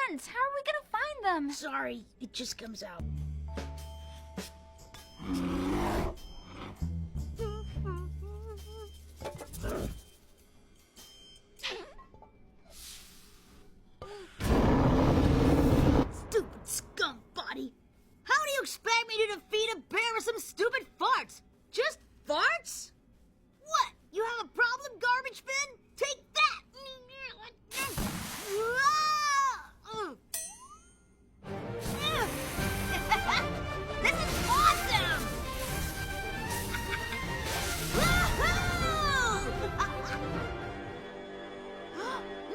friends. How are we gonna find them? Sorry, it just comes out. Stupid skunk body! How do you expect me to defeat a bear with some stupid farts? Just farts? What? You have a problem, garbage bin? Take that! This is awesome!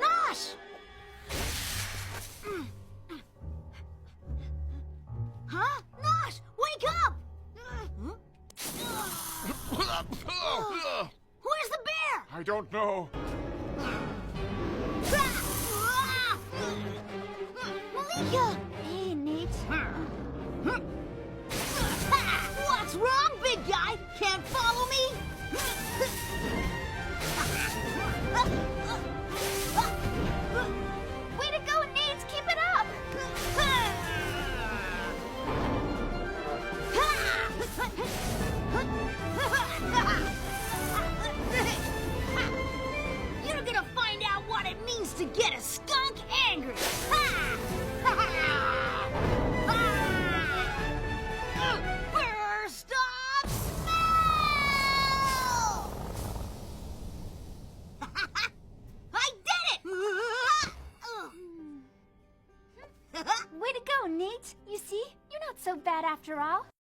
Nosh! Huh? Nosh, wake up! Where's the bear? I don't know. Malika! Hey, Nate. What's wrong, big guy? Can't follow me? Way to go, Nate! Keep it up! You're gonna find out what it means to get a skunk angry! First off, smell! I did it! Way to go, Nate. You see? You're not so bad after all.